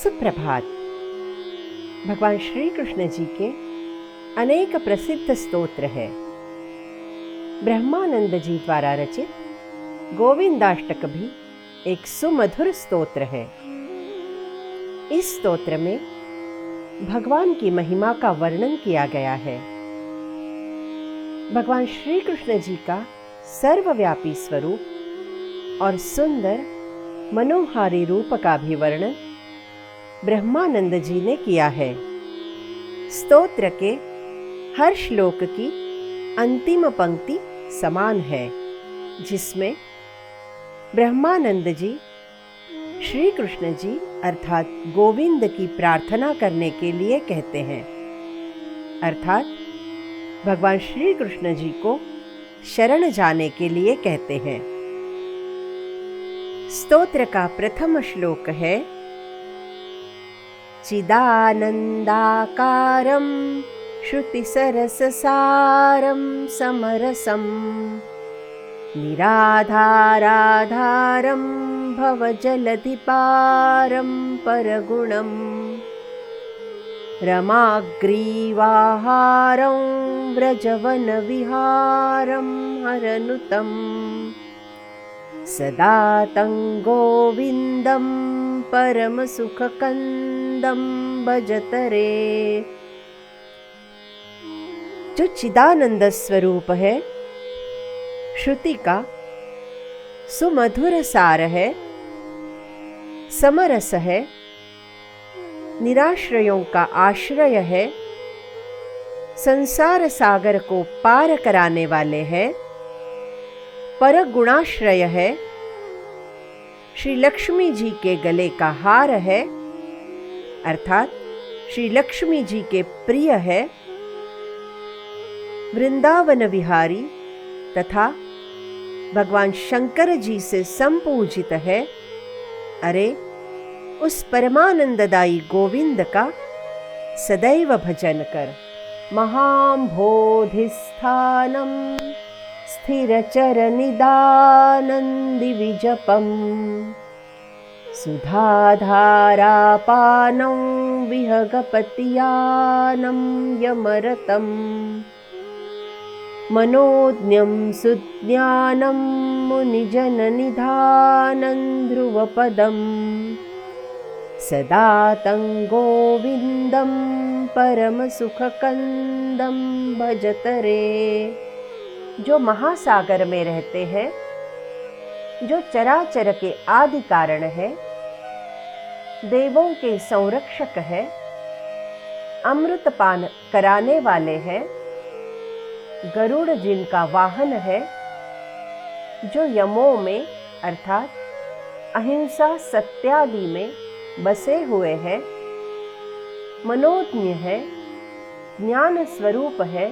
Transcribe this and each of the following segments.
सुप्रभात। भगवान श्री कृष्ण जी के अनेक प्रसिद्ध स्तोत्र हैं। ब्रह्मानंद जी द्वारा रचित गोविंदाष्टक भी एक सुमधुर स्तोत्र है। इस स्तोत्र में भगवान की महिमा का वर्णन किया गया है। भगवान श्री कृष्ण जी का सर्वव्यापी स्वरूप और सुंदर मनोहारी रूप का भी वर्णन ब्रह्मानंद जी ने किया है। स्तोत्र के हर श्लोक की अंतिम पंक्ति समान है, जिसमें ब्रह्मानंद जी श्री कृष्ण जी अर्थात गोविंद की प्रार्थना करने के लिए कहते हैं, अर्थात भगवान श्री कृष्ण जी को शरण जाने के लिए कहते हैं। स्तोत्र का प्रथम श्लोक है चिदानंदाकारं श्रुतिसरससारं समरसं निराधाराधारं भवजलधिपारं परगुणं रमाग्रीवाहारं व्रजवनविहारं हरनुतं सदा तं गोविन्दं परमसुखकन्दं भजतरे। जो चिदानंद स्वरूप है, श्रुति का सुमधुर सार है, समरस है, निराश्रयों का आश्रय है, संसार सागर को पार कराने वाले हैं, परगुणाश्रय है, श्री लक्ष्मी जी के गले का हार है, अर्थात श्री लक्ष्मी जी के प्रिय है, वृंदावन विहारी तथा भगवान शंकर जी से संपूजित है। अरे उस परमानंददायी गोविंद का सदैव भजन कर। महाम्भोधिस्थानं स्थिरचरनिदानन्दिविजपं सुधाधारापानं विहगपतियानं यमरतं मनोज्ञं सुज्ञानं मुनिजननिधानं ध्रुवपदं सदा तं गोविन्दं परमसुखकन्दं भजतरे। जो महासागर में रहते हैं, जो चराचर के आदि कारण है, देवों के संरक्षक है, अमृत पान कराने वाले हैं, गरुड़ जिनका वाहन है, जो यमों में अर्थात अहिंसा सत्यादि में बसे हुए हैं, मनोज्ञ है, ज्ञान स्वरूप है,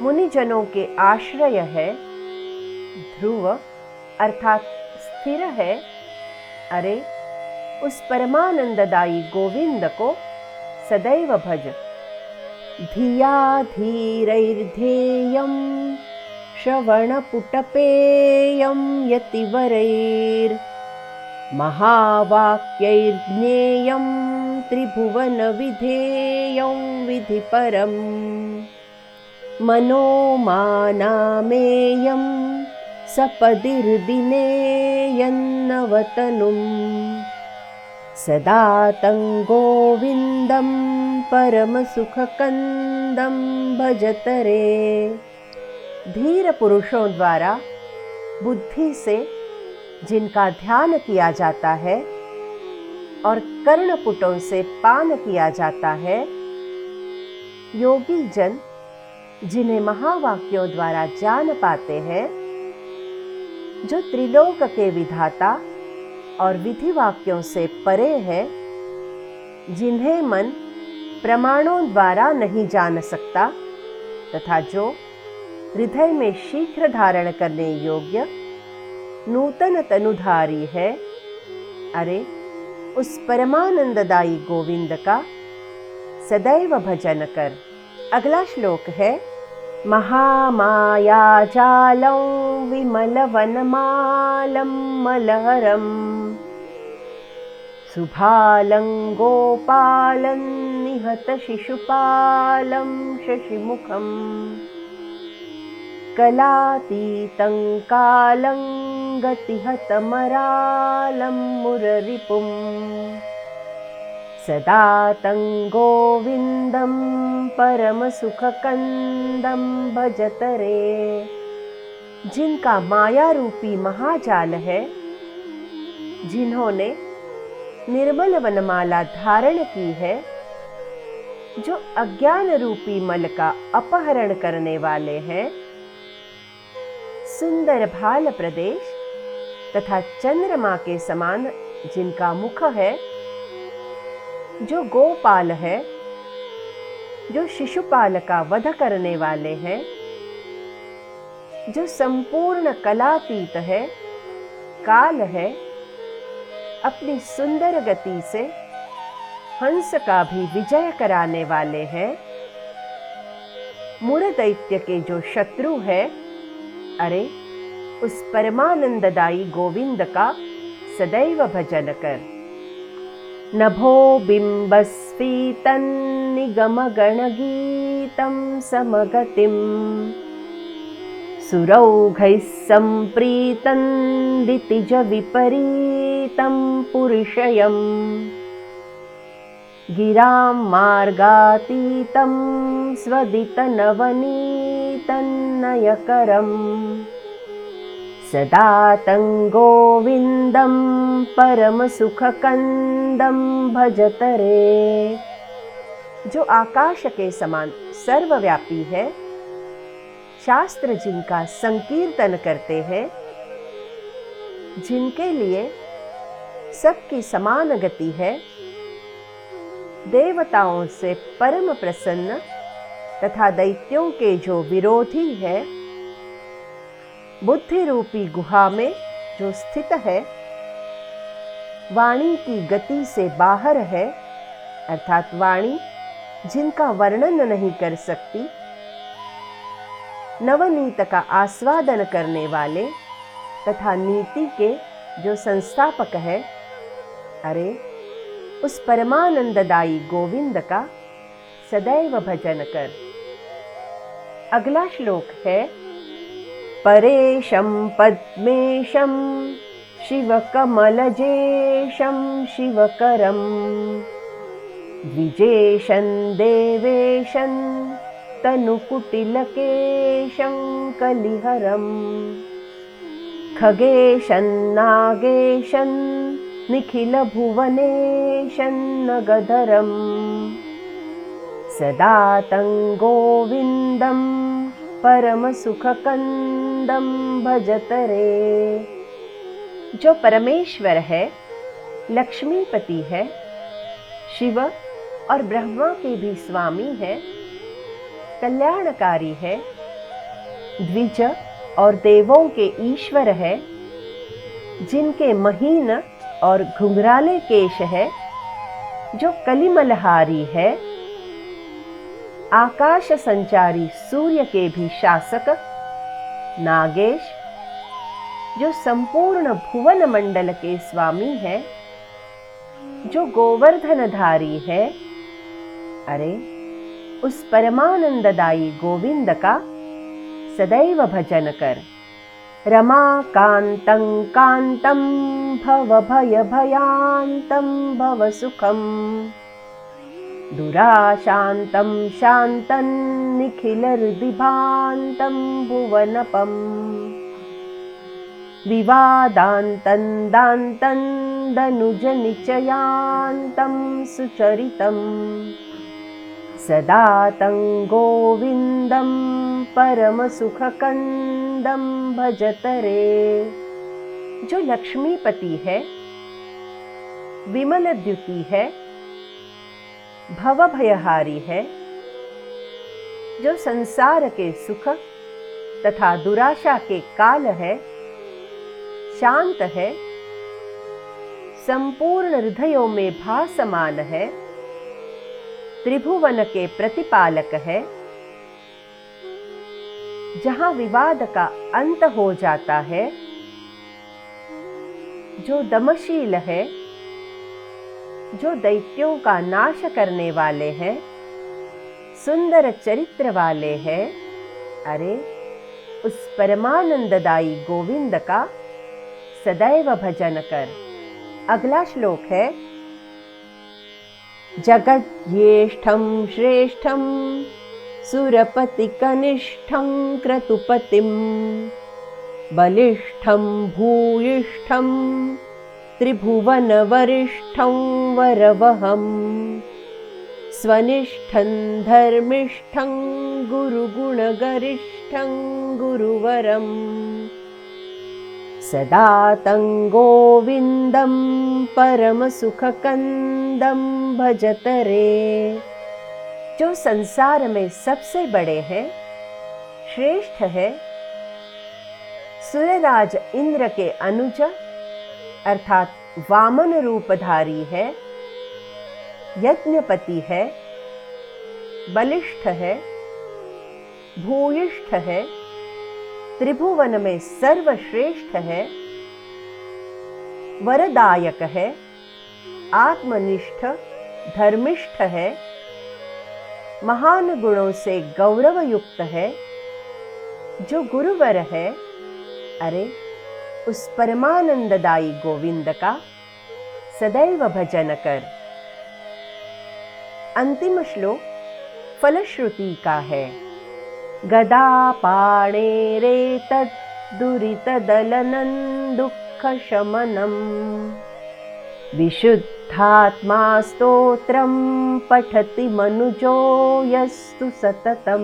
मुनिजनों के आश्रय है, ध्रुव अर्थात स्थिर है। अरे उस परमानंददायी गोविंद को सदैव भज। धिया धीरैर्ध्येयं श्रवणपुटपेयं यतिवरैर् महावाक्यैर्ज्ञेयं त्रिभुवनविधेयं विधिपरम् मनोमानामेयं सपदिर्दिने यन्नवतनुं सदा तं गोविन्दं परमसुखकन्दं भजतरे। धीर पुरुषों द्वारा बुद्धि से जिनका ध्यान किया जाता है और कर्णपुटों से पान किया जाता है, योगी जन जिन्हें महावाक्यों द्वारा जान पाते हैं, जो त्रिलोक के विधाता और विधि वाक्यों से परे है, जिन्हें मन प्रमाणों द्वारा नहीं जान सकता तथा जो हृदय में शीघ्र धारण करने योग्य नूतन तनुधारी है। अरे उस परमानंददायी गोविंद का सदैव भजन कर। अगला श्लोक है महामायाजालं विमलवनमालं मलहरं सुभालं गोपालं निहत शिशुपालं शशिमुखं कलातीतं कालं गतिहतमरालं मुररिपुं सदा तं गोविन्दं परमसुखकन्दं भजत रे। जिनका माया रूपी महाजाल है, जिन्होंने निर्मल वनमाला धारण की है, जो अज्ञान रूपी मल का अपहरण करने वाले हैं, सुंदर भाल प्रदेश तथा चंद्रमा के समान जिनका मुख है, जो गोपाल है, जो शिशुपाल का वध करने वाले हैं, जो संपूर्ण कलातीत है, काल है, अपनी सुंदर गति से हंस का भी विजय कराने वाले हैं, मूढ़ दैत्य के जो शत्रु है, अरे उस परमानंददायी गोविंद का सदैव भजन कर। नभो बिंबस्फीतं निगम गणगीतं समगतिं सुरौघैः सम्प्रीतं दितिज विपरीतं पुरुषयम् गिरां मार्गातीतं स्वदितनवनीतन्नयकरम् सदा तं गोविन्दं परमसुखकन्दं भजत रे। जो आकाश के समान सर्वव्यापी है, शास्त्र जिनका संकीर्तन करते हैं, जिनके लिए सबकी समान गति है, देवताओं से परम प्रसन्न तथा दैत्यों के जो विरोधी है, बुद्धि रूपी गुहा में जो स्थित है, वाणी की गति से बाहर है, अर्थात वाणी जिनका वर्णन नहीं कर सकती, नवनीत का आस्वादन करने वाले तथा नीति के जो संस्थापक है, अरे उस परमानंददायी गोविंद का सदैव भजन कर। अगला श्लोक है परेशं पद्मेशं शिवकमलजेशं शिवकरं द्विजेशं देवेशं तनुकुटिलकेशं कलिहरं खगेशं नागेशं निखिलभुवनेशं नगधरं सदा तं गोविन्दं परमसुखकन्दं भजत रे। जो परमेश्वर है, लक्ष्मीपति है, शिव और ब्रह्मा के भी स्वामी है, कल्याणकारी है, द्विज और देवों के ईश्वर है, जिनके महीन और घुंघराले केश है, जो कलिमलहारी है, आकाश संचारी सूर्य के भी शासक, नागेश जो संपूर्ण भुवन मंडल के स्वामी है, जो गोवर्धनधारी है, अरे उस परमानंददायी गोविंद का सदैव भजन कर। रमाकान्तं कान्तं भवभयभयान्तं भवसुखम् दुराशान्तं शान्तं निखिलहृदिभान्तं भुवनपम् विवादान्तं दान्तं दनुजनिचयान्तं सुचरितं सदा तं गोविन्दं परमसुखकन्दं भजत रे। जो लक्ष्मीपति है, विमल द्युति है, भवभयहारी है, जो संसार के सुख तथा दुराशा के काल है, शांत है, संपूर्ण हृदयों में भासमान है, त्रिभुवन के प्रतिपालक है, जहां विवाद का अंत हो जाता है, जो दमशील है, जो दैत्यों का नाश करने वाले हैं, सुंदर चरित्र वाले हैं, अरे उस परमानंददायी गोविंद का सदैव भजन कर। अगला श्लोक है, जगद्येष्ठं श्रेष्ठं सुरपतिकनिष्ठं क्रतुपतिं बलिष्ठं भूयिष्ठं त्रिभुवनवरिष्ठं वरवहं स्वनिष्ठं धर्मिष्ठं गुरुगुणगरिष्ठं गुरुवरं सदा तं गोविन्दं परमसुखकन्दं भजत रे। जो संसार में सबसे बड़े हैं, श्रेष्ठ है, सूर्यराज इंद्र के अनुज अर्थात वामन रूपधारी है, यज्ञपति है, बलिष्ठ है, भूयिष्ठ है, त्रिभुवन में सर्वश्रेष्ठ है, वरदायक है, आत्मनिष्ठ धर्मिष्ठ है, महान गुणों से गौरव युक्त है, जो गुरुवर है, अरे उस परमानंददायी गोविंद का सदैव भजन कर। अंतिम श्लोक फलश्रुति का है, गदा पाणेरेतद् दुरितदलनं दुःखशमनं विशुद्धात्मा स्तोत्रं पठति मनुजो यस्तु सततं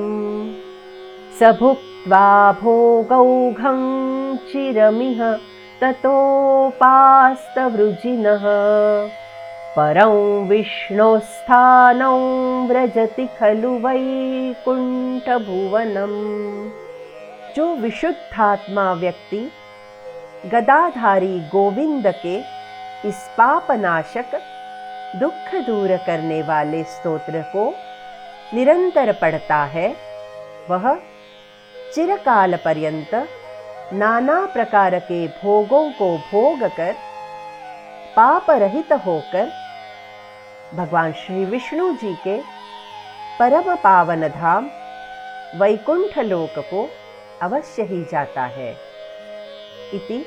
स भुक्त्वा भोगौघं चिरमिह ततोपास्तवृजिनः परं विष्णोस्थानं व्रजति खलु वैकुंठभुवनम्। जो विशुद्धात्मा व्यक्ति गदाधारी गोविंद के इस पापनाशक दुख दूर करने वाले स्तोत्र को निरंतर पढ़ता है, वह चिरकाल पर्यंत नाना प्रकार के भोगों को भोग कर पाप रहित होकर भगवान श्री विष्णु जी के परम पावन धाम वैकुंठ लोक को अवश्य ही जाता है। इति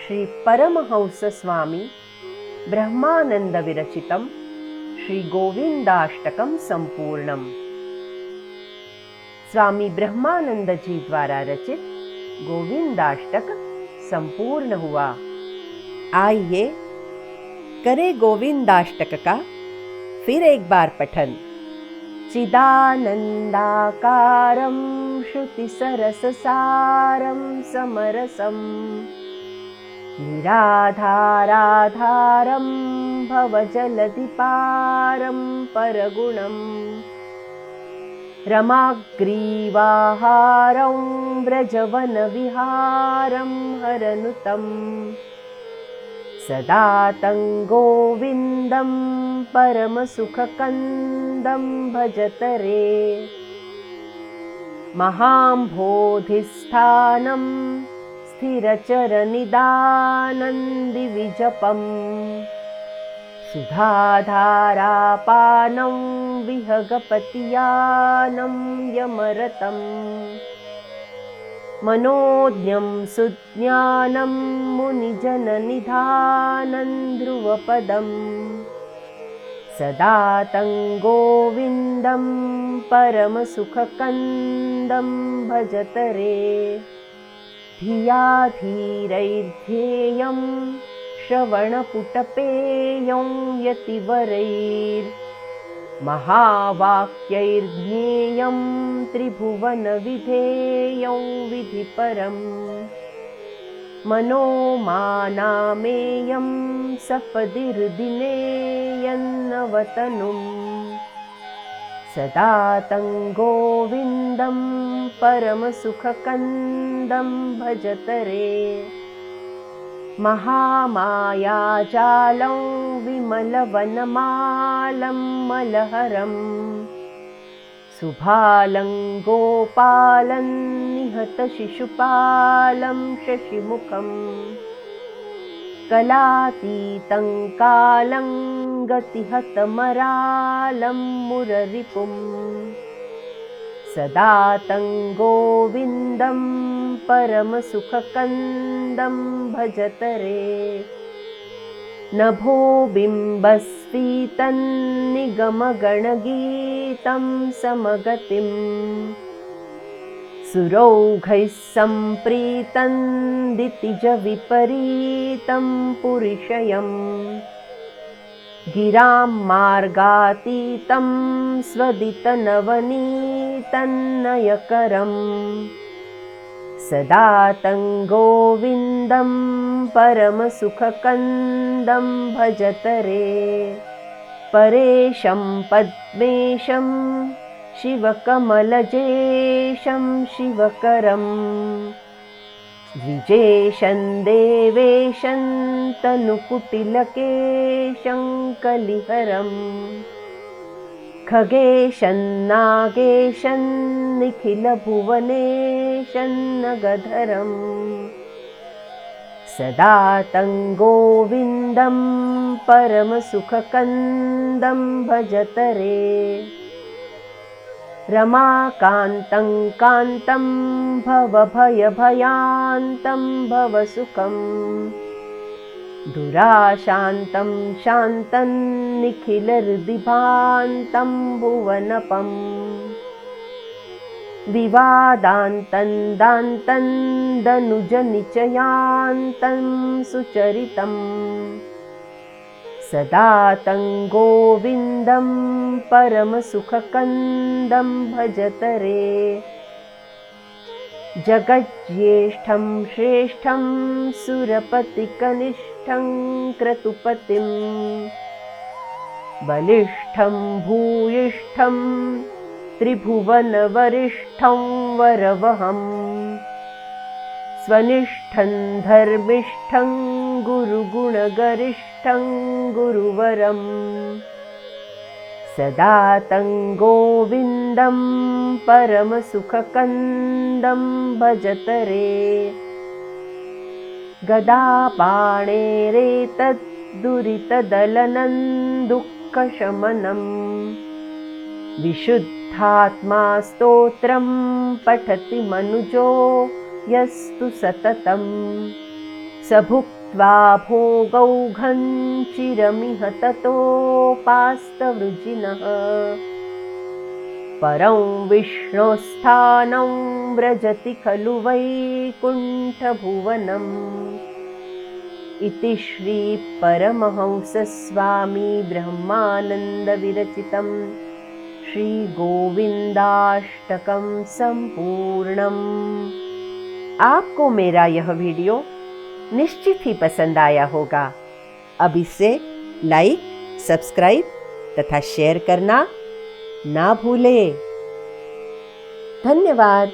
श्री परमहंस स्वामी ब्रह्मानंद विरचितम श्री गोविंदाष्टकम संपूर्णम। स्वामी ब्रह्मानंद जी द्वारा रचित गोविंदाष्टक संपूर्ण हुआ। आइए करें गोविंदाष्टक का फिर एक बार पठन। चिदानंदाकारं श्रुतिसरससारं समरसं निराधाराधारं भवजलधिपारं परगुणं रमाग्रीवाहारं व्रजवनविहारं हरनुतं सदा तं गोविन्दं परमसुखकन्दं भजत रे। महाम्भोधिस्थानं स्थिरचरनिदानन्दिविजपम् सुधाधारापानं विहगपतियानं यमरतम् मनोज्ञं सुज्ञानं मुनिजननिधानं ध्रुवपदम् सदा तं गोविन्दं परमसुखकन्दं भजत रे। धिया धीरैर्ध्येयं श्रवणपुटपेयं यतिवरैर्महावाक्यैर्ज्ञेयं त्रिभुवनविधेयं विधिपरम् मनोमानामेयं सपदिर्दिनेयन्नवतनुम् सदा तं गोविन्दं परमसुखकन्दं भजत रे। महामायाजालं विमलवनमालं मलहरं सुभालं गोपालं निहतशिशुपालं शशिमुखं कलातीतं कालं गतिहतमरालं मुररिपुं सदा तं गोविन्दं परमसुखकन्दं भजतरे नभो बिम्बस्फीतन्निगमगणगीतं समगतिं सुरौघैः सम्प्रीतं दितिजविपरीतं पुरिशयम् गिरां मार्गातीतं स्वदितनवनीतन्नयकरम् सदा तं गोविन्दं परमसुखकन्दं भजतरे परेशं पद्मेशं शिवकमलजेशं शिवकरम् द्विजेशं देवेशं तनुकुटिलकेशं कलिहरम् खगेशं नागेशं निखिलभुवनेशं नगधरम् सदा तं गोविन्दं परमसुखकन्दं भजतरे रमाकान्तं कान्तं भवभयभयान्तं भवसुखम् दुराशान्तं शान्तं निखिलहृदिभान्तं भुवनपम् विवादान्तं दान्तं दनुजनिचयान्तं सुचरितम् सदा तं गोविन्दं परमसुखकन्दं भजतरे जगज्येष्ठं श्रेष्ठं सुरपतिकनिष्ठं क्रतुपतिं बलिष्ठं भूयिष्ठं त्रिभुवनवरिष्ठं वरवहम् स्वनिष्ठं धर्मिष्ठं गुरुगुणगरिष्ठं गुरुवरम् सदा तं गोविन्दं परमसुखकन्दं भजतरे गदापाणेरेतद्दुरितदलनं दुःखशमनं विशुद्धात्मा स्तोत्रं पठति मनुजो यस्तु सततं स भुक्त्वा भोगौघं चिरमिह ततोपास्तवृजिनः परं विष्णोस्थानं व्रजति खलु वैकुण्ठभुवनम् इति श्रीपरमहंसस्वामी ब्रह्मानन्दविरचितं श्रीगोविन्दाष्टकं सम्पूर्णम्। आपको मेरा यह वीडियो निश्चित ही पसंद आया होगा। अब इसे लाइक, सब्सक्राइब तथा शेयर करना ना भूलें। धन्यवाद।